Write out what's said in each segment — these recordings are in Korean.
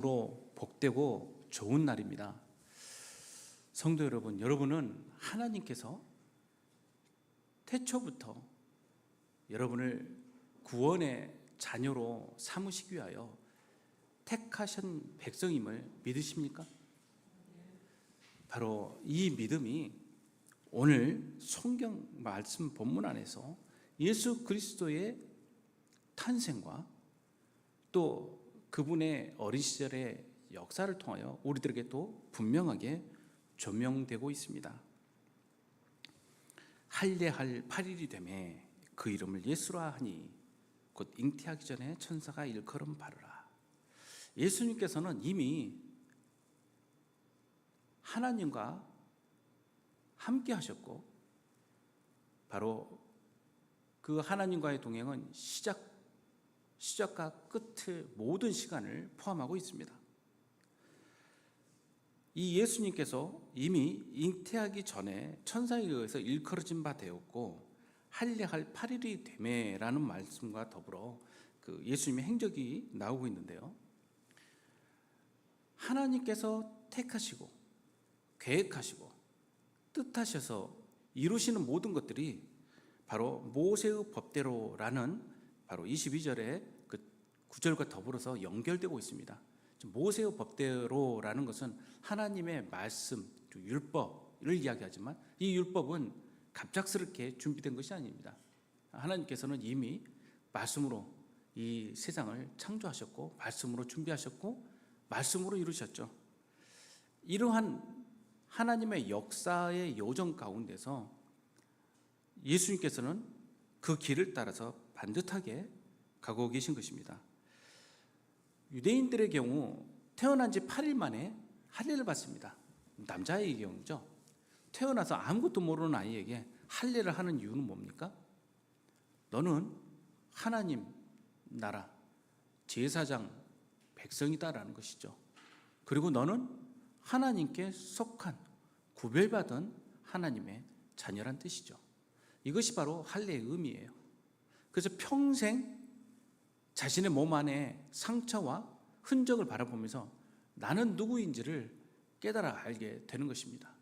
로 복되고 좋은 날입니다. 성도 여러분, 여러분은 하나님께서 태초부터 여러분을 구원의 자녀로 삼으시기 위하여 택하신 백성임을 믿으십니까? 바로 이 믿음이 오늘 성경 말씀 본문 안에서 예수 그리스도의 탄생과 또 그분의 어린 시절의 역사를 통하여 우리들에게 또 분명하게 조명되고 있습니다. 할례할 8일이 되매 그 이름을 예수라 하니 곧 잉태하기 전에 천사가 일컬음 바르라. 예수님께서는 이미 하나님과 함께 하셨고 바로 그 하나님과의 동행은 시작과 끝의 모든 시간을 포함하고 있습니다. 이 예수님께서 이미 잉태하기 전에 천사에 의해서 일컬어진 바 되었고 할례할 8일이 되매라는 말씀과 더불어 그 예수님의 행적이 나오고 있는데요. 하나님께서 택하시고 계획하시고 뜻하셔서 이루시는 모든 것들이 바로 모세의 법대로라는 바로 22절의 그 구절과 더불어서 연결되고 있습니다. 모세의 법대로라는 것은 하나님의 말씀, 율법을 이야기하지만 이 율법은 갑작스럽게 준비된 것이 아닙니다. 하나님께서는 이미 말씀으로 이 세상을 창조하셨고 말씀으로 준비하셨고 말씀으로 이루셨죠. 이러한 하나님의 역사의 요정 가운데서 예수님께서는 그 길을 따라서 반듯하게 가고 계신 것입니다. 유대인들의 경우 태어난 지 8일 만에 할례를 받습니다. 남자의 경우죠. 태어나서 아무것도 모르는 아이에게 할례를 하는 이유는 뭡니까? 너는 하나님 나라 제사장 백성이다라는 것이죠. 그리고 너는 하나님께 속한 구별받은 하나님의 자녀란 뜻이죠. 이것이 바로 할례의 의미예요. 그래서 평생 자신의 몸 안에 상처와 흔적을 바라보면서 나는 누구인지를 깨달아 알게 되는 것입니다.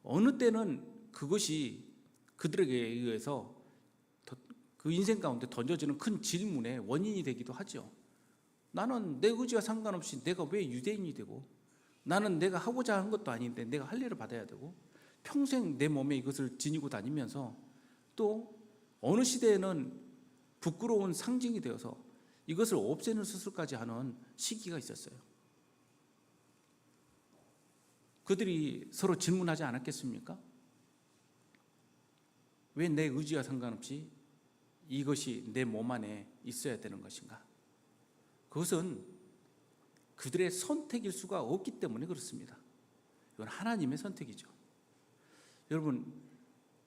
어느 때는 그것이 그들에게 의해서 그 인생 가운데 던져지는 큰 질문의 원인이 되기도 하죠. 나는 내 의지와 상관없이 내가 왜 유대인이 되고 나는 내가 하고자 하는 것도 아닌데 내가 할례를 받아야 되고 평생 내 몸에 이것을 지니고 다니면서 또 어느 시대에는 부끄러운 상징이 되어서 이것을 없애는 수술까지 하는 시기가 있었어요. 그들이 서로 질문하지 않았겠습니까? 왜 내 의지와 상관없이 이것이 내 몸 안에 있어야 되는 것인가? 그것은 그들의 선택일 수가 없기 때문에 그렇습니다. 이건 하나님의 선택이죠. 여러분,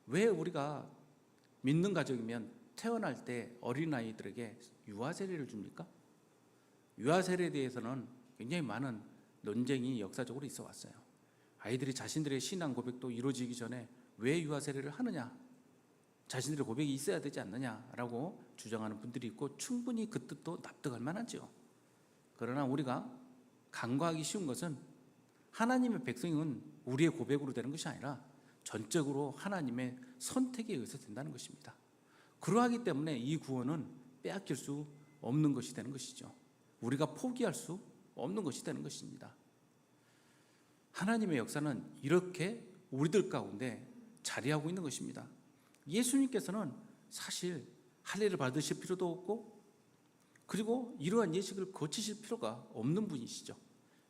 왜 우리가 믿는 가정이면 태어날 때 어린아이들에게 유아세례를 줍니까? 유아세례에 대해서는 굉장히 많은 논쟁이 역사적으로 있어 왔어요. 아이들이 자신들의 신앙 고백도 이루어지기 전에 왜 유아세례를 하느냐? 자신들의 고백이 있어야 되지 않느냐라고 주장하는 분들이 있고 충분히 그 뜻도 납득할 만하죠. 그러나 우리가 간과하기 쉬운 것은 하나님의 백성은 우리의 고백으로 되는 것이 아니라 전적으로 하나님의 선택에 의해서 된다는 것입니다. 그러하기 때문에 이 구원은 빼앗길 수 없는 것이 되는 것이죠. 우리가 포기할 수 없는 것이 되는 것입니다. 하나님의 역사는 이렇게 우리들 가운데 자리하고 있는 것입니다. 예수님께서는 사실 할례를 받으실 필요도 없고 그리고 이러한 예식을 거치실 필요가 없는 분이시죠.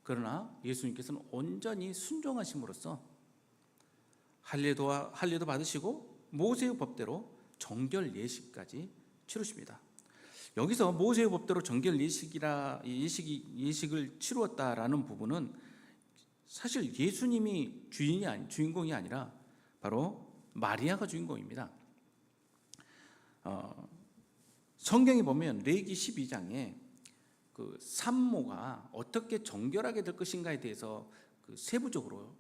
그러나 예수님께서는 온전히 순종하심으로써 할례도 받으시고 모세의 법대로 정결 예식까지 치르십니다. 여기서 모세의 법대로 정결 예식을 치루었다라는 부분은 사실 예수님이 주인공이 아니라 바로 마리아가 주인공입니다. 성경에 보면 레위기 12장에 그 산모가 어떻게 정결하게 될 것인가에 대해서 그 세부적으로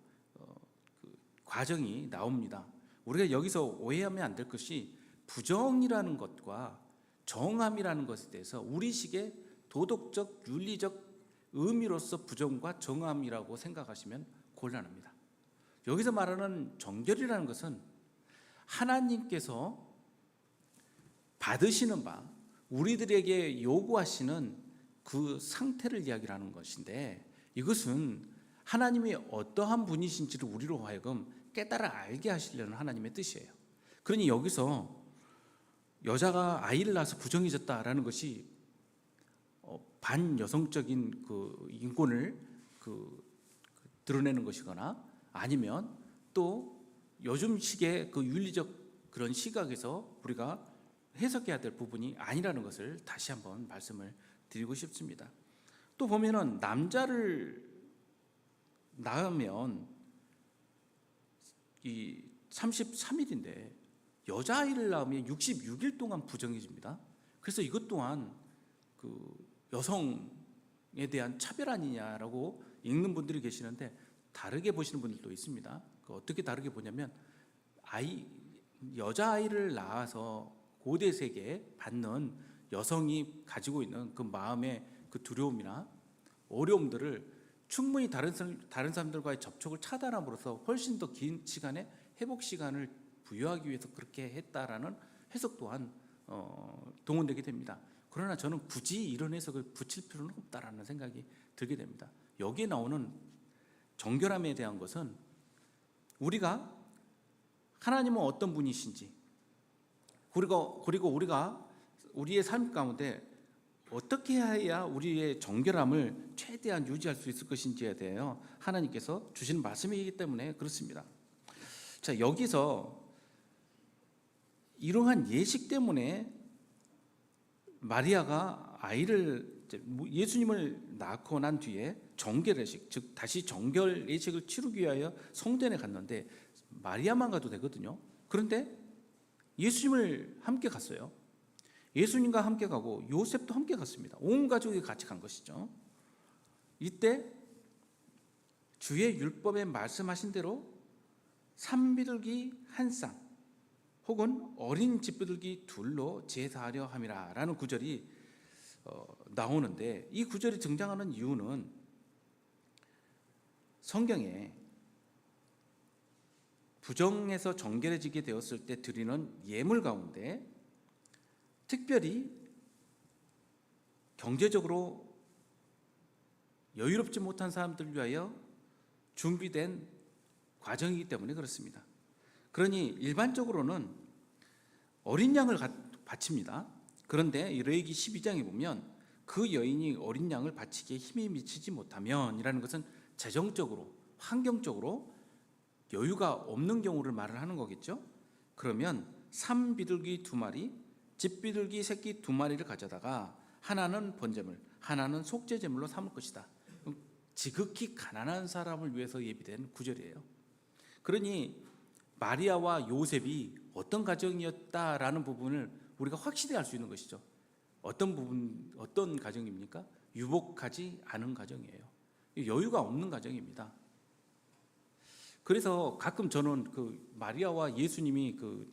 그 과정이 나옵니다. 우리가 여기서 오해하면 안 될 것이 부정이라는 것과 정함이라는 것에 대해서 우리식의 도덕적, 윤리적 의미로서 부정과 정함이라고 생각하시면 곤란합니다. 여기서 말하는 정결이라는 것은 하나님께서 받으시는 바, 우리들에게 요구하시는 그 상태를 이야기하는 것인데, 이것은 하나님이 어떠한 분이신지를 우리로 하여금 깨달아 알게 하시려는 하나님의 뜻이에요. 그러니 여기서 여자가 아이를 낳아서 부정해졌다라는 것이 반여성적인 그 인권을 드러내는 것이거나, 아니면 또 요즘식의 그 윤리적 그런 시각에서 우리가 해석해야 될 부분이 아니라는 것을 다시 한번 말씀을 드리고 싶습니다. 또 보면은 남자를 낳으면 이 33일인데 여자아이를 낳으면 66일 동안 부정해집니다. 그래서 이것 또한 그 여성에 대한 차별 아니냐라고 읽는 분들이 계시는데, 다르게 보시는 분들도 있습니다. 어떻게 다르게 보냐면, 여자아이를 낳아서 고대 세계에 받는 여성이 가지고 있는 그 마음의 그 두려움이나 어려움들을 충분히 다른 사람들과의 접촉을 차단함으로써 훨씬 더 긴 시간의 회복 시간을 부여하기 위해서 그렇게 했다라는 해석 또한 동원되게 됩니다. 그러나 저는 굳이 이런 해석을 붙일 필요는 없다라는 생각이 들게 됩니다. 여기에 나오는 정결함에 대한 것은 우리가 하나님은 어떤 분이신지, 그리고 우리가 우리의 삶 가운데 어떻게 해야 우리의 정결함을 최대한 유지할 수 있을 것인지에 대하여 하나님께서 주시는 말씀이기 때문에 그렇습니다. 자, 여기서 이러한 예식 때문에 마리아가 예수님을 낳고 난 뒤에 정결 예식, 즉 다시 정결 예식을 치르기 위하여 성전에 갔는데 마리아만 가도 되거든요. 그런데 예수님을 함께 갔어요. 예수님과 함께 가고 요셉도 함께 갔습니다. 온 가족이 같이 간 것이죠. 이때 주의 율법에 말씀하신 대로 산비둘기 한 쌍 혹은 어린 집비둘기 둘로 제사하려 함이라 라는 구절이 나오는데, 이 구절이 등장하는 이유는 성경에 부정에서 정결해지게 되었을 때 드리는 예물 가운데 특별히 경제적으로 여유롭지 못한 사람들을 위하여 준비된 과정이기 때문에 그렇습니다. 그러니 일반적으로는 어린 양을 바칩니다. 그런데 레위기 12장에 보면 그 여인이 어린 양을 바치기에 힘이 미치지 못하면 이라는 것은 재정적으로, 환경적으로 여유가 없는 경우를 말을 하는 거겠죠. 그러면 산비둘기 2마리, 집비둘기 새끼 2마리를 가져다가 하나는 번제물, 하나는 속죄제물로 삼을 것이다. 지극히 가난한 사람을 위해서 예비된 구절이에요. 그러니 마리아와 요셉이 어떤 가정이었다라는 부분을 우리가 확실히 알 수 있는 것이죠. 어떤 가정입니까? 유복하지 않은 가정이에요. 여유가 없는 가정입니다. 그래서 가끔 저는 그 마리아와 예수님이 그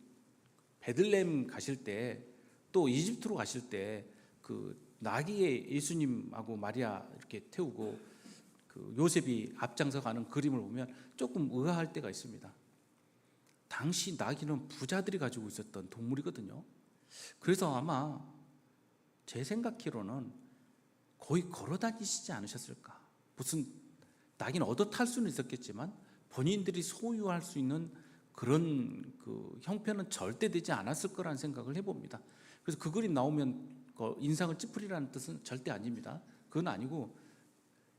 베들레헴 가실 때, 또 이집트로 가실 때 그 나귀에 예수님하고 마리아 이렇게 태우고 그 요셉이 앞장서 가는 그림을 보면 조금 의아할 때가 있습니다. 당시 나귀는 부자들이 가지고 있었던 동물이거든요. 그래서 아마 제 생각으로는 거의 걸어 다니시지 않으셨을까. 무슨 나귀는 얻어 탈 수는 있었겠지만 본인들이 소유할 수 있는 그런 그 형편은 절대 되지 않았을 거라는 생각을 해봅니다. 그래서 그 그림 나오면 인상을 찌푸리라는 뜻은 절대 아닙니다. 그건 아니고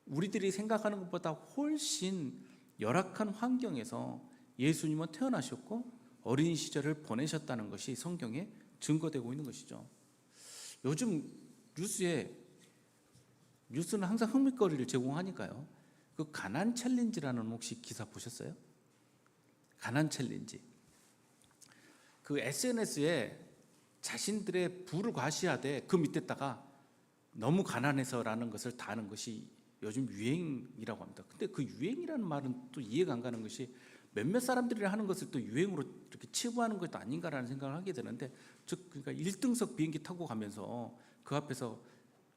우리들이 생각하는 것보다 훨씬 열악한 환경에서 예수님은 태어나셨고 어린 시절을 보내셨다는 것이 성경에 증거되고 있는 것이죠. 요즘 뉴스는 항상 흥미거리를 제공하니까요. 그 가난 챌린지라는 혹시 기사 보셨어요? 가난 챌린지. 그 SNS에 자신들의 부를 과시하되 그 밑에다가 너무 가난해서라는 것을 다하는 것이 요즘 유행이라고 합니다. 근데 그 유행이라는 말은 또 이해가 안 가는 것이 몇몇 사람들이 하는 것을 또 유행으로 이렇게 치부하는 것도 아닌가라는 생각을 하게 되는데, 즉 그러니까 1등석 비행기 타고 가면서 그 앞에서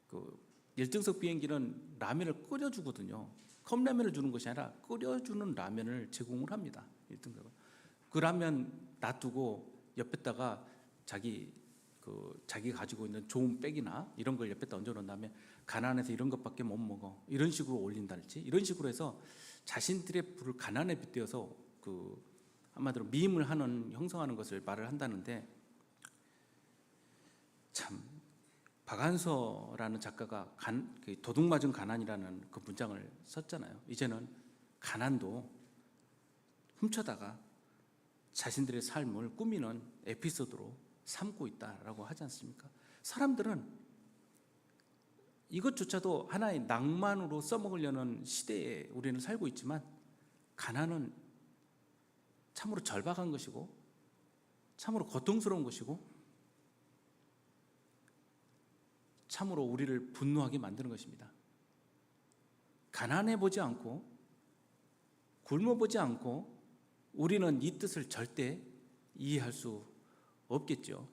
그 열정석 비행기는 라면을 끓여주거든요. 컵라면을 주는 것이 아니라 끓여주는 라면을 제공을 합니다. 1등석은. 그 라면 놔두고 옆에다가 자기 가지고 있는 좋은 백이나 이런 걸 옆에다 얹어놓은 다음에 가난해서 이런 것밖에 못 먹어, 이런 식으로 올린달지, 이런 식으로 해서 자신들의 부를 가난에 빗대어서 한마디로 미임을 하는, 형성하는 것을 말을 한다는데, 참 박안서라는 작가가 도둑맞은 가난이라는 그 문장을 썼잖아요. 이제는 가난도 훔쳐다가 자신들의 삶을 꾸미는 에피소드로 삼고 있다라고 하지 않습니까? 사람들은 이것조차도 하나의 낭만으로 써먹으려는 시대에 우리는 살고 있지만, 가난은 참으로 절박한 것이고 참으로 고통스러운 것이고 참으로 우리를 분노하게 만드는 것입니다. 가난해 보지 않고 굶어 보지 않고 우리는 이 뜻을 절대 이해할 수 없겠죠.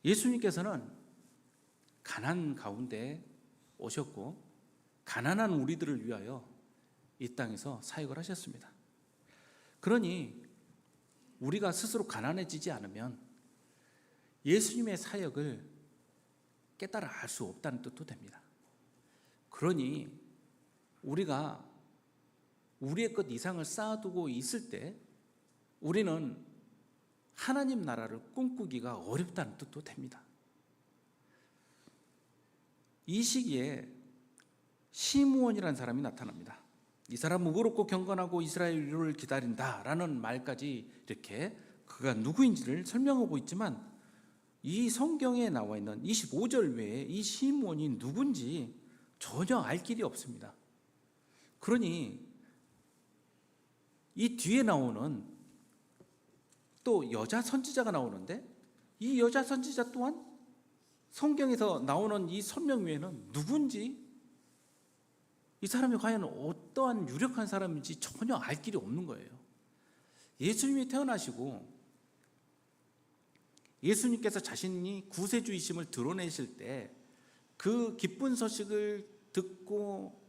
예수님께서는 가난 가운데 오셨고 가난한 우리들을 위하여 이 땅에서 사역을 하셨습니다. 그러니 우리가 스스로 가난해지지 않으면 예수님의 사역을 깨달아 알 수 없다는 뜻도 됩니다. 그러니 우리가 우리의 것 이상을 쌓아두고 있을 때 우리는 하나님 나라를 꿈꾸기가 어렵다는 뜻도 됩니다. 이 시기에 시므온이라는 사람이 나타납니다. 이 사람은 의롭고 경건하고 이스라엘을 기다린다라는 말까지 이렇게 그가 누구인지를 설명하고 있지만, 이 성경에 나와 있는 25절 외에 이 시므온이 누군지 전혀 알 길이 없습니다. 그러니 이 뒤에 나오는 또 여자 선지자가 나오는데, 이 여자 선지자 또한 성경에서 나오는 이 설명 외에는 누군지, 이 사람이 과연 어떠한 유력한 사람인지 전혀 알 길이 없는 거예요. 예수님이 태어나시고 예수님께서 자신이 구세주이심을 드러내실 때 그 기쁜 소식을 듣고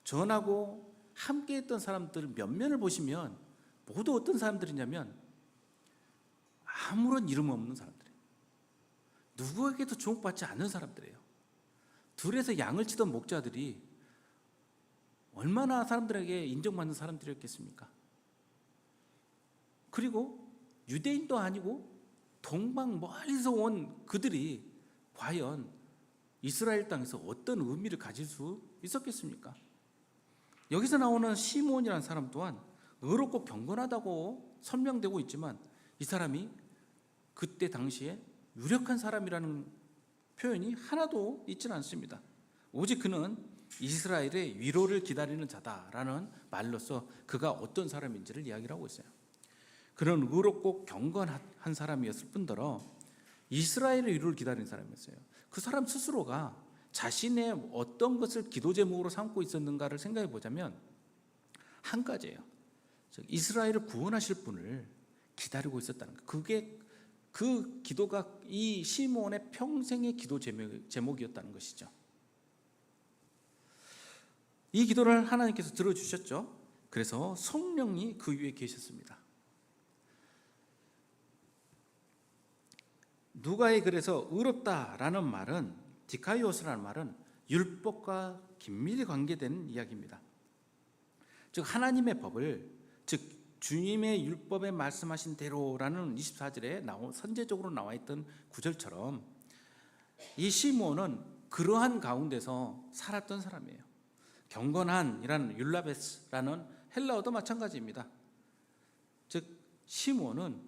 전하고 함께했던 사람들 몇몇을 보시면 모두 어떤 사람들이냐면 아무런 이름 없는 사람들이에요. 누구에게도 주목받지 않는 사람들이에요. 들에서 양을 치던 목자들이 얼마나 사람들에게 인정받는 사람들이었겠습니까? 그리고 유대인도 아니고 동방 멀리서 온 그들이 과연 이스라엘 땅에서 어떤 의미를 가질 수 있었겠습니까? 여기서 나오는 시므온이라는 사람 또한 의롭고 경건하다고 설명되고 있지만, 이 사람이 그때 당시에 유력한 사람이라는 표현이 하나도 있지는 않습니다. 오직 그는 이스라엘의 위로를 기다리는 자다라는 말로서 그가 어떤 사람인지를 이야기를 하고 있어요. 그런 의롭고 경건한 사람이었을 뿐더러 이스라엘의 위로를 기다리는 사람이었어요. 그 사람 스스로가 자신의 어떤 것을 기도 제목으로 삼고 있었는가를 생각해 보자면 한 가지예요. 즉 이스라엘을 구원하실 분을 기다리고 있었다는 것. 그게 그 기도가 이 시므온의 평생의 기도 제목이었다는 것이죠. 이 기도를 하나님께서 들어주셨죠. 그래서 성령이 그 위에 계셨습니다. 누가의 글에서 의롭다라는 말은, 디카이오스라는 말은 율법과 긴밀히 관계된 이야기입니다. 즉 하나님의 법을, 즉 주님의 율법에 말씀하신 대로라는 24절에 선제적으로 나와 있던 구절처럼 이 시므온은 그러한 가운데서 살았던 사람이에요. 경건한이라는 율라베스라는 헬라어도 마찬가지입니다. 즉 시므온은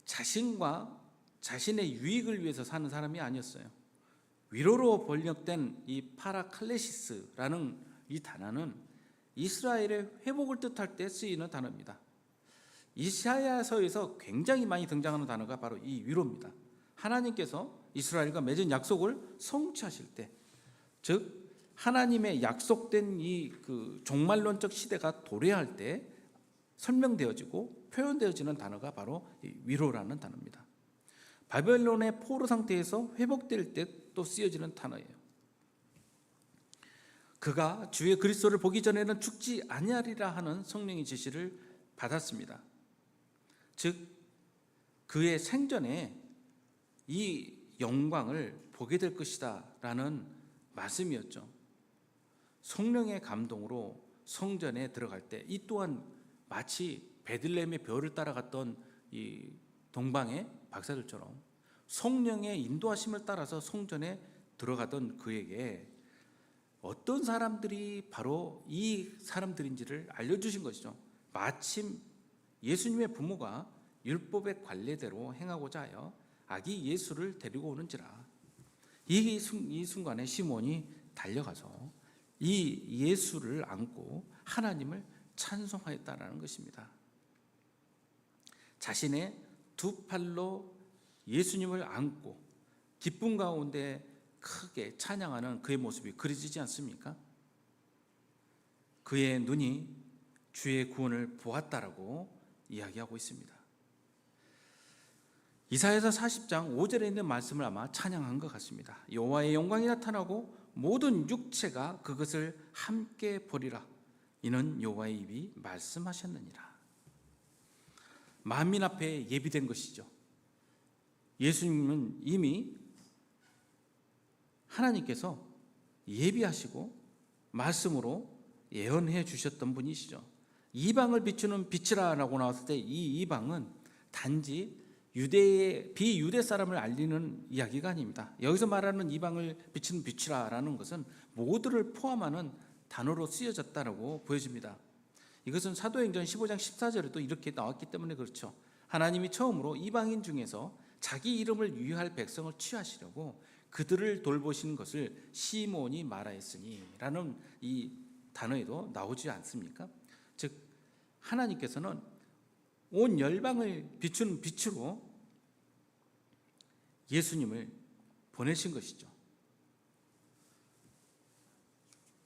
자신과 자신의 유익을 위해서 사는 사람이 아니었어요. 위로로 번역된 이 파라칼레시스라는 이 단어는 이스라엘의 회복을 뜻할 때 쓰이는 단어입니다. 이사야서에서 굉장히 많이 등장하는 단어가 바로 이 위로입니다. 하나님께서 이스라엘과 맺은 약속을 성취하실 때, 즉 하나님의 약속된 이 종말론적 시대가 도래할 때 설명되어지고 표현되어지는 단어가 바로 이 위로라는 단어입니다. 바벨론의 포로 상태에서 회복될 때 또 쓰여지는 단어예요. 그가 주의 그리스도를 보기 전에는 죽지 아니하리라 하는 성령의 지시를 받았습니다. 즉 그의 생전에 이 영광을 보게 될 것이다 라는 말씀이었죠. 성령의 감동으로 성전에 들어갈 때 이 또한 마치 베들레헴의 별을 따라갔던 이 동방의 박사들처럼 성령의 인도하심을 따라서 성전에 들어가던 그에게 어떤 사람들이 바로 이 사람들인지를 알려주신 것이죠. 마침 예수님의 부모가 율법의 관례대로 행하고자 하여 아기 예수를 데리고 오는지라. 이 순간에 시몬이 달려가서 이 예수를 안고 하나님을 찬송하였다라는 것입니다. 자신의 두 팔로 예수님을 안고 기쁨 가운데 크게 찬양하는 그의 모습이 그려지지 않습니까? 그의 눈이 주의 구원을 보았다라고 이야기하고 있습니다. 이사야서 40장 5절에 있는 말씀을 아마 찬양한 것 같습니다. 여호와의 영광이 나타나고 모든 육체가 그것을 함께 보리라. 이는 여호와의 입이 말씀하셨느니라. 만민 앞에 예비된 것이죠. 예수님은 이미 하나님께서 예비하시고 말씀으로 예언해 주셨던 분이시죠. 이방을 비추는 빛이라고 나왔을 때 이 이방은 단지 유대의 비유대 사람을 알리는 이야기가 아닙니다. 여기서 말하는 이방을 비추는 빛이라는 것은 모두를 포함하는 단어로 쓰여졌다라고 보여집니다. 이것은 사도행전 15장 14절에도 이렇게 나왔기 때문에 그렇죠. 하나님이 처음으로 이방인 중에서 자기 이름을 유의할 백성을 취하시려고 그들을 돌보시는 것을 시몬이 말하였으니 라는 이 단어에도 나오지 않습니까? 즉 하나님께서는 온 열방을 비추는 빛으로 예수님을 보내신 것이죠.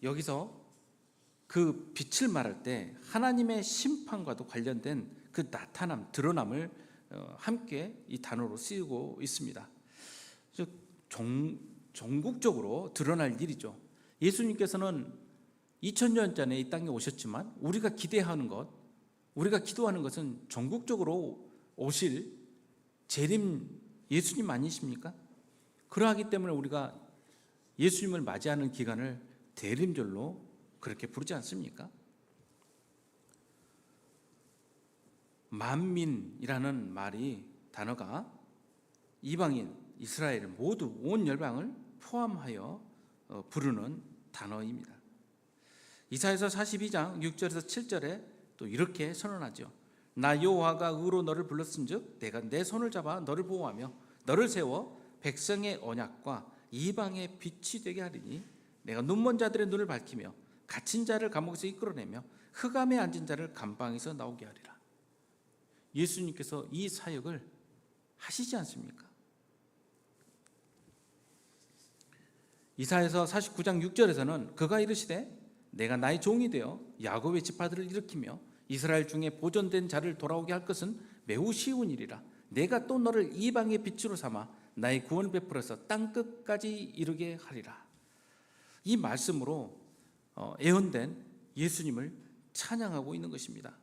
여기서 그 빛을 말할 때 하나님의 심판과도 관련된 그 나타남, 드러남을 함께 이 단어로 쓰이고 있습니다. 즉 전국적으로 드러날 일이죠. 예수님께서는 2000년 전에 이 땅에 오셨지만 우리가 기대하는 것, 우리가 기도하는 것은 전국적으로 오실 재림 예수님 아니십니까? 그러하기 때문에 우리가 예수님을 맞이하는 기간을 대림절로 그렇게 부르지 않습니까? 만민이라는 말이 단어가 이방인, 이스라엘 모두 온 열방을 포함하여 부르는 단어입니다. 이사야서 42장 6절에서 7절에 또 이렇게 선언하죠. 나 여호와가 의로 너를 불렀은즉 내가 내 손을 잡아 너를 보호하며 너를 세워 백성의 언약과 이방의 빛이 되게 하리니 내가 눈먼 자들의 눈을 밝히며 갇힌 자를 감옥에서 이끌어내며 흑암에 앉은 자를 감방에서 나오게 하리라. 예수님께서 이 사역을 하시지 않습니까? 이사야서 49장 6절에서는 그가 이르시되 내가 나의 종이 되어 야곱의 지파들을 일으키며 이스라엘 중에 보존된 자를 돌아오게 할 것은 매우 쉬운 일이라. 내가 또 너를 이방의 빛으로 삼아 나의 구원을 베풀어서 땅끝까지 이르게 하리라. 이 말씀으로 예언된 예수님을 찬양하고 있는 것입니다.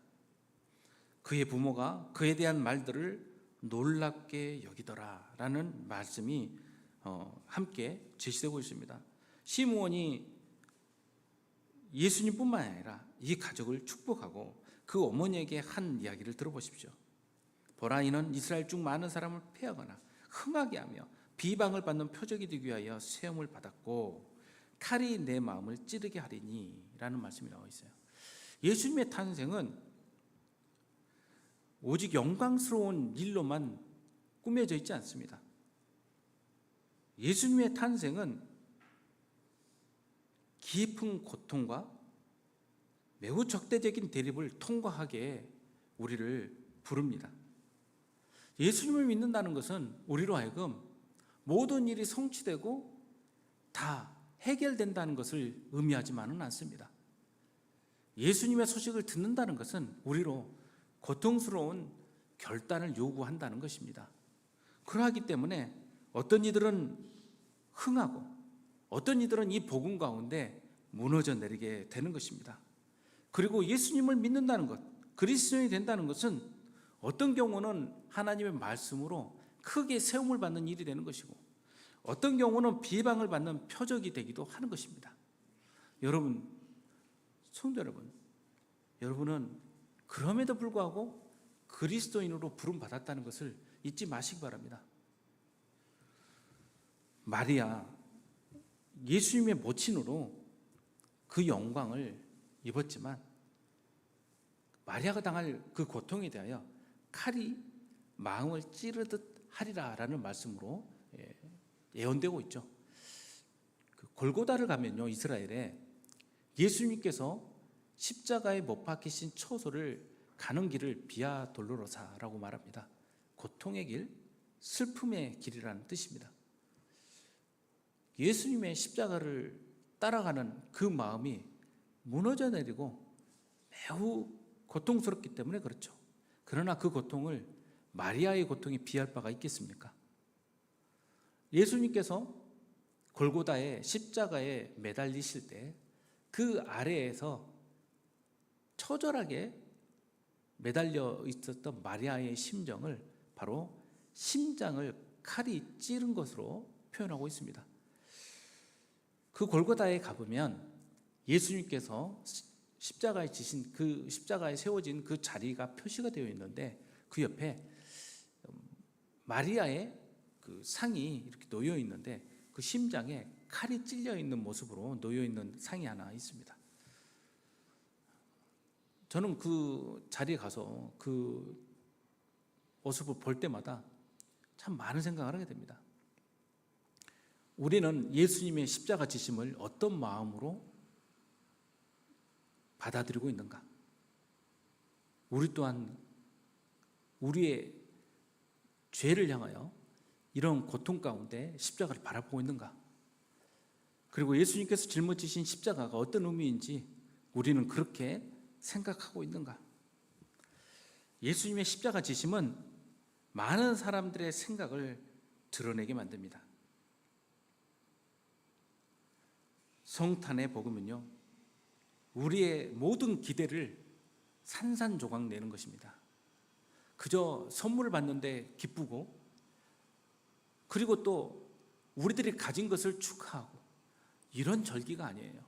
그의 부모가 그에 대한 말들을 놀랍게 여기더라 라는 말씀이 함께 제시되고 있습니다. 시므온이 예수님뿐만 아니라 이 가족을 축복하고 그 어머니에게 한 이야기를 들어보십시오. 보라, 이는 이스라엘 중 많은 사람을 패하거나 흥하게 하며 비방을 받는 표적이 되기 위하여 세움을 받았고 칼이 내 마음을 찌르게 하리니 라는 말씀이 나와 있어요. 예수님의 탄생은 오직 영광스러운 일로만 꾸며져 있지 않습니다. 예수님의 탄생은 깊은 고통과 매우 적대적인 대립을 통과하게 우리를 부릅니다. 예수님을 믿는다는 것은 우리로 하여금 모든 일이 성취되고 다 해결된다는 것을 의미하지만은 않습니다. 예수님의 소식을 듣는다는 것은 우리로 고통스러운 결단을 요구한다는 것입니다. 그러하기 때문에 어떤 이들은 흥하고 어떤 이들은 이 복음 가운데 무너져 내리게 되는 것입니다. 그리고 예수님을 믿는다는 것, 그리스도인이 된다는 것은 어떤 경우는 하나님의 말씀으로 크게 세움을 받는 일이 되는 것이고 어떤 경우는 비방을 받는 표적이 되기도 하는 것입니다. 여러분, 성도 여러분, 여러분은 그럼에도 불구하고 그리스도인으로 부름받았다는 것을 잊지 마시기 바랍니다. 마리아, 예수님의 모친으로 그 영광을 입었지만 마리아가 당할 그 고통에 대하여 칼이 마음을 찌르듯 하리라라는 말씀으로 예언되고 있죠. 그 골고다를 가면요, 이스라엘에 예수님께서 십자가에 못 박히신 처소를 가는 길을 비아 돌로로사라고 말합니다. 고통의 길, 슬픔의 길이라는 뜻입니다. 예수님의 십자가를 따라가는 그 마음이 무너져 내리고 매우 고통스럽기 때문에 그렇죠. 그러나 그 고통을 마리아의 고통에 비할 바가 있겠습니까? 예수님께서 골고다의 십자가에 매달리실 때 그 아래에서 처절하게 매달려 있었던 마리아의 심정을 바로 심장을 칼이 찌른 것으로 표현하고 있습니다. 그 골고다에 가보면 예수님께서 십자가에 지신 그 십자가에 세워진 그 자리가 표시가 되어 있는데 그 옆에 마리아의 그 상이 이렇게 놓여 있는데 그 심장에 칼이 찔려 있는 모습으로 놓여 있는 상이 하나 있습니다. 저는 그 자리에 가서 그 모습을 볼 때마다 참 많은 생각을 하게 됩니다. 우리는 예수님의 십자가 지심을 어떤 마음으로 받아들이고 있는가? 우리 또한 우리의 죄를 향하여 이런 고통 가운데 십자가를 바라보고 있는가? 그리고 예수님께서 짊어지신 십자가가 어떤 의미인지 우리는 그렇게 생각하고 있는가? 예수님의 십자가 지심은 많은 사람들의 생각을 드러내게 만듭니다. 성탄의 복음은요, 우리의 모든 기대를 산산조각 내는 것입니다. 그저 선물을 받는데 기쁘고, 그리고 또 우리들이 가진 것을 축하하고, 이런 절기가 아니에요.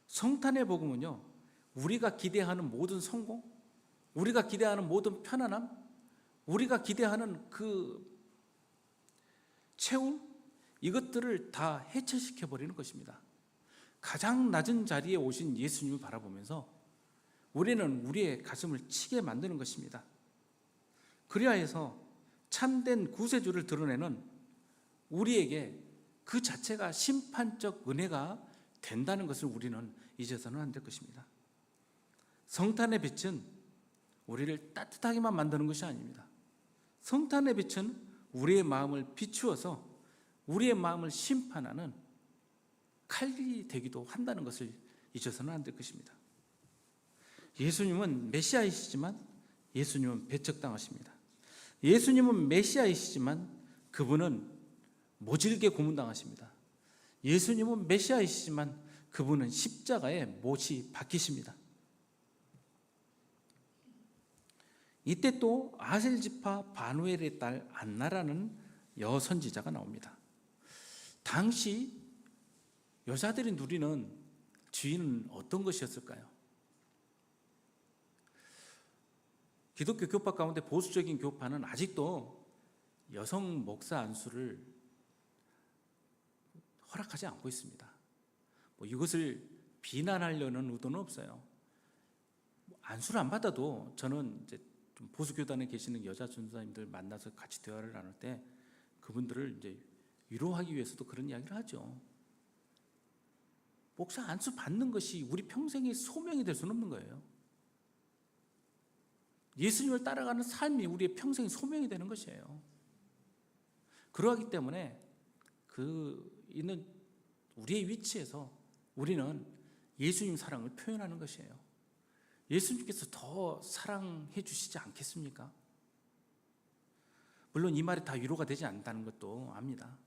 성탄의 복음은요, 우리가 기대하는 모든 성공, 우리가 기대하는 모든 편안함, 우리가 기대하는 그 채움, 이것들을 다 해체시켜버리는 것입니다. 가장 낮은 자리에 오신 예수님을 바라보면서 우리는 우리의 가슴을 치게 만드는 것입니다. 그리하여서 참된 구세주를 드러내는 우리에게 그 자체가 심판적 은혜가 된다는 것을 우리는 잊어서는 안 될 것입니다. 성탄의 빛은 우리를 따뜻하게만 만드는 것이 아닙니다. 성탄의 빛은 우리의 마음을 비추어서 우리의 마음을 심판하는 칼이 되기도 한다는 것을 잊어서는 안 될 것입니다. 예수님은 메시아이시지만 예수님은 배척당하십니다. 예수님은 메시아이시지만 그분은 모질게 고문당하십니다. 예수님은 메시아이시지만 그분은 십자가에 못이 박히십니다. 이때 또 아셀 지파 바누엘의 딸 안나라는 여선지자가 나옵니다. 당시 여자들이 누리는 지위는 어떤 것이었을까요? 기독교 교파 가운데 보수적인 교파는 아직도 여성 목사 안수를 허락하지 않고 있습니다. 이것을 비난하려는 의도는 없어요. 안수를 안 받아도 저는 이제 좀 보수 교단에 계시는 여자 전도사님들 만나서 같이 대화를 나눌 때 그분들을 이제 위로하기 위해서도 그런 이야기를 하죠. 목사 안수 받는 것이 우리 평생의 소명이 될 수는 없는 거예요. 예수님을 따라가는 삶이 우리의 평생의 소명이 되는 것이에요. 그러하기 때문에 그 있는 우리의 위치에서 우리는 예수님 사랑을 표현하는 것이에요. 예수님께서 더 사랑해 주시지 않겠습니까? 물론 이 말이 다 위로가 되지 않는다는 것도 압니다.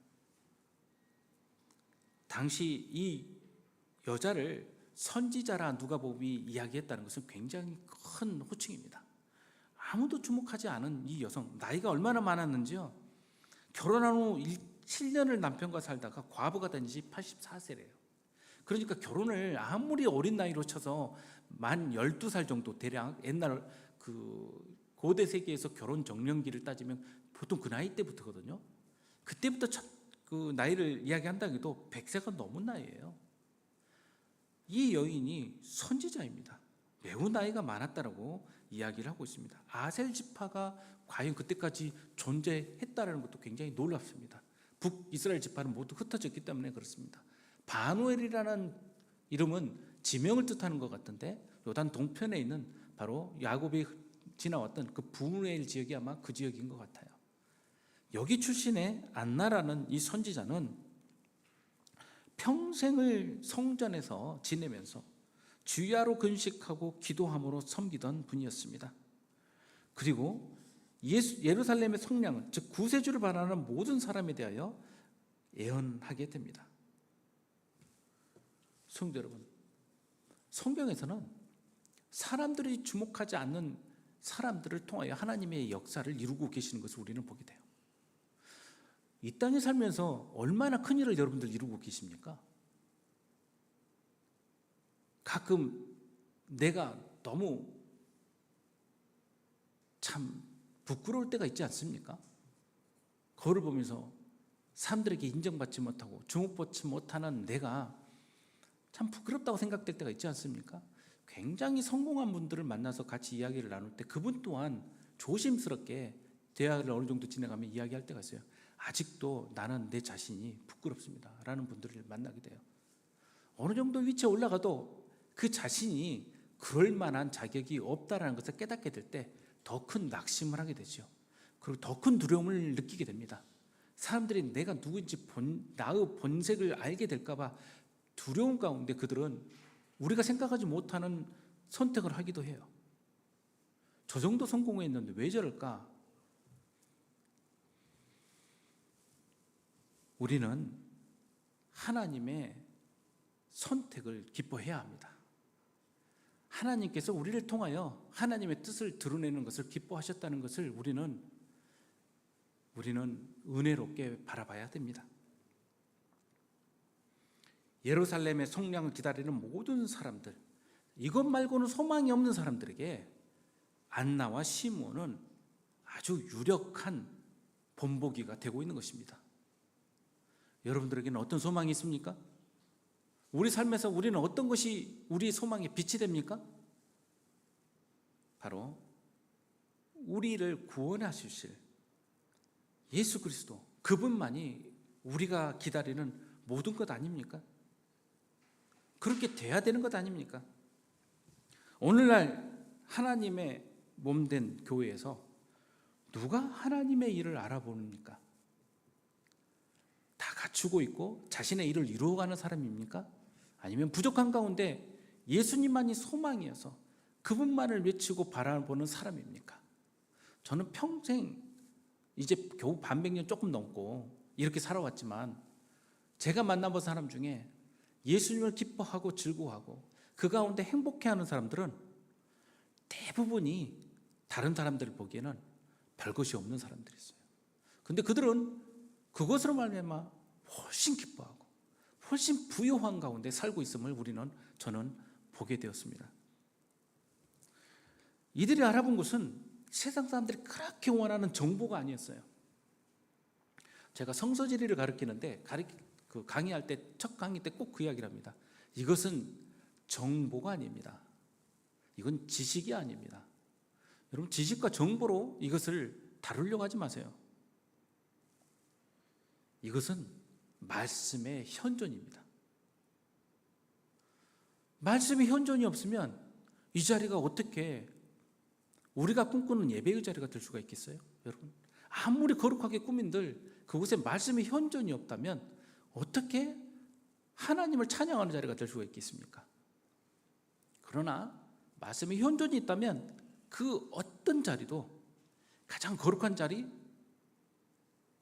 당시 이 여자를 선지자라 누가복음이 이야기했다는 것은 굉장히 큰 호칭입니다. 아무도 주목하지 않은 이 여성, 나이가 얼마나 많았는지요. 결혼한 후 7년을 남편과 살다가 과부가 된 지 84세래요. 그러니까 결혼을 아무리 어린 나이로 쳐서 만 12살 정도, 대략 옛날 그 고대 세계에서 결혼 정년기를 따지면 보통 그 나이 때부터거든요. 그때부터 그 나이를 이야기한다고 해도 100세가 넘은 나이예요. 이 여인이 선지자입니다. 매우 나이가 많았다라고 이야기를 하고 있습니다. 아셀 지파가 과연 그때까지 존재했다라는 것도 굉장히 놀랍습니다. 북이스라엘 지파는 모두 흩어졌기 때문에 그렇습니다. 바누엘이라는 이름은 지명을 뜻하는 것 같은데 요단 동편에 있는 바로 야곱이 지나왔던 그 부누엘 지역이 아마 그 지역인 것 같아요. 여기 출신의 안나라는 이 선지자는 평생을 성전에서 지내면서 주야로 근식하고 기도함으로 섬기던 분이었습니다. 그리고 예루살렘의 성량을, 즉 구세주를 바라는 모든 사람에 대하여 예언하게 됩니다. 성도 여러분, 성경에서는 사람들이 주목하지 않는 사람들을 통하여 하나님의 역사를 이루고 계시는 것을 우리는 보게 돼요. 이 땅에 살면서 얼마나 큰 일을 여러분들 이루고 계십니까? 가끔 내가 너무 참 부끄러울 때가 있지 않습니까? 거울을 보면서 사람들에게 인정받지 못하고 주목받지 못하는 내가 참 부끄럽다고 생각될 때가 있지 않습니까? 굉장히 성공한 분들을 만나서 같이 이야기를 나눌 때 그분 또한 조심스럽게 대화를 어느 정도 진행하면 이야기할 때가 있어요. 아직도 나는 내 자신이 부끄럽습니다 라는 분들을 만나게 돼요. 어느 정도 위치에 올라가도 그 자신이 그럴 만한 자격이 없다라는 것을 깨닫게 될 때 더 큰 낙심을 하게 되죠. 그리고 더 큰 두려움을 느끼게 됩니다. 사람들이 내가 누구인지 나의 본색을 알게 될까 봐 두려움 가운데 그들은 우리가 생각하지 못하는 선택을 하기도 해요. 저 정도 성공했는데 왜 저럴까? 우리는 하나님의 선택을 기뻐해야 합니다. 하나님께서 우리를 통하여 하나님의 뜻을 드러내는 것을 기뻐하셨다는 것을 우리는 은혜롭게 바라봐야 됩니다. 예루살렘의 성량을 기다리는 모든 사람들, 이것 말고는 소망이 없는 사람들에게 안나와 시므온은 아주 유력한 본보기가 되고 있는 것입니다. 여러분들에게는 어떤 소망이 있습니까? 우리 삶에서 우리는 어떤 것이 우리의 소망의 빛이 됩니까? 바로 우리를 구원하실 예수 그리스도, 그분만이 우리가 기다리는 모든 것 아닙니까? 그렇게 돼야 되는 것 아닙니까? 오늘날 하나님의 몸된 교회에서 누가 하나님의 일을 알아보니까? 다 갖추고 있고 자신의 일을 이루어가는 사람입니까? 아니면 부족한 가운데 예수님만이 소망이어서 그분만을 외치고 바라보는 사람입니까? 저는 평생 이제 겨우 반백년 조금 넘고 이렇게 살아왔지만 제가 만나본 사람 중에 예수님을 기뻐하고 즐거워하고 그 가운데 행복해하는 사람들은 대부분이 다른 사람들을 보기에는 별것이 없는 사람들이었어요. 근데 그들은 그것으로 말미암아 훨씬 기뻐하고 훨씬 부유한 가운데 살고 있음을 저는 보게 되었습니다. 이들이 알아본 것은 세상 사람들이 그렇게 원하는 정보가 아니었어요. 제가 성서지리를 가르치는데 강의할 때 첫 강의 때 꼭 그 이야기를 합니다. 이것은 정보가 아닙니다. 이건 지식이 아닙니다. 여러분, 지식과 정보로 이것을 다루려고 하지 마세요. 이것은 말씀의 현존입니다. 말씀의 현존이 없으면 이 자리가 어떻게 우리가 꿈꾸는 예배의 자리가 될 수가 있겠어요? 여러분, 아무리 거룩하게 꾸민들 그곳에 말씀의 현존이 없다면 어떻게 하나님을 찬양하는 자리가 될 수가 있겠습니까? 그러나 말씀의 현존이 있다면 그 어떤 자리도 가장 거룩한 자리,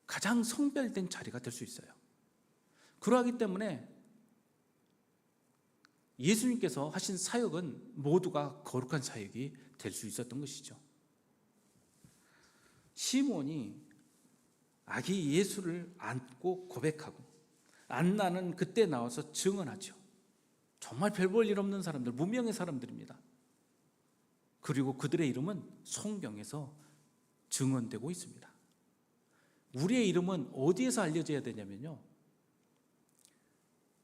가장 성별된 자리가 될 수 있어요. 그러하기 때문에 예수님께서 하신 사역은 모두가 거룩한 사역이 될 수 있었던 것이죠. 시몬이 아기 예수를 안고 고백하고 안나는 그때 나와서 증언하죠. 정말 별 볼 일 없는 사람들, 무명의 사람들입니다. 그리고 그들의 이름은 성경에서 증언되고 있습니다. 우리의 이름은 어디에서 알려져야 되냐면요,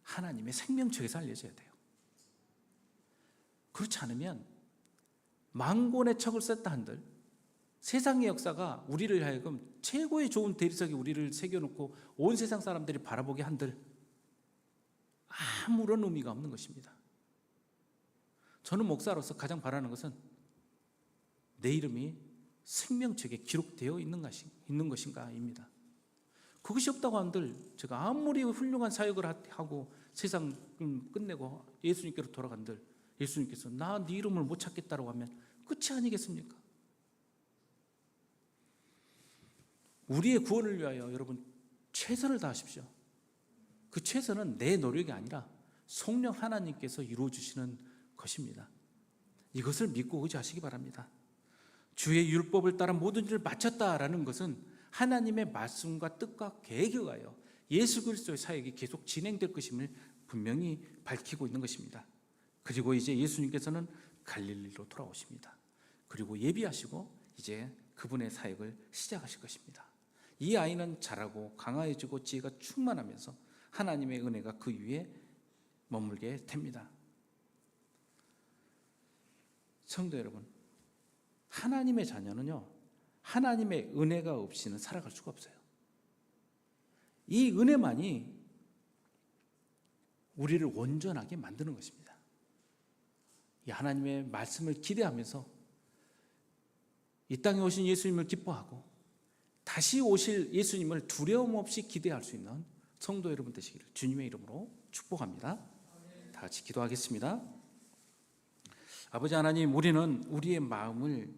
하나님의 생명책에서 알려져야 돼요. 그렇지 않으면 만권의 척을 썼다 한들, 세상의 역사가 우리를 하여금 최고의 좋은 대리석에 우리를 새겨놓고 온 세상 사람들이 바라보게 한들 아무런 의미가 없는 것입니다. 저는 목사로서 가장 바라는 것은 내 이름이 생명책에 기록되어 있는 것인가입니다. 그것이 없다고 한들 제가 아무리 훌륭한 사역을 하고 세상 끝내고 예수님께로 돌아간들 예수님께서 나 네 이름을 못 찾겠다고 하면 끝이 아니겠습니까? 우리의 구원을 위하여 여러분 최선을 다하십시오. 그 최선은 내 노력이 아니라 성령 하나님께서 이루어주시는 것입니다. 이것을 믿고 의지하시기 바랍니다. 주의 율법을 따라 모든 일을 마쳤다라는 것은 하나님의 말씀과 뜻과 계획에 의하여 예수 그리스도의 사역이 계속 진행될 것임을 분명히 밝히고 있는 것입니다. 그리고 이제 예수님께서는 갈릴리로 돌아오십니다. 그리고 예비하시고 이제 그분의 사역을 시작하실 것입니다. 이 아이는 자라고 강화해지고 지혜가 충만하면서 하나님의 은혜가 그 위에 머물게 됩니다. 성도 여러분, 하나님의 자녀는요, 하나님의 은혜가 없이는 살아갈 수가 없어요. 이 은혜만이 우리를 온전하게 만드는 것입니다. 이 하나님의 말씀을 기대하면서 이 땅에 오신 예수님을 기뻐하고 다시 오실 예수님을 두려움 없이 기대할 수 있는 성도 여러분 되시기를 주님의 이름으로 축복합니다. 다 같이 기도하겠습니다. 아버지 하나님, 우리는 우리의 마음을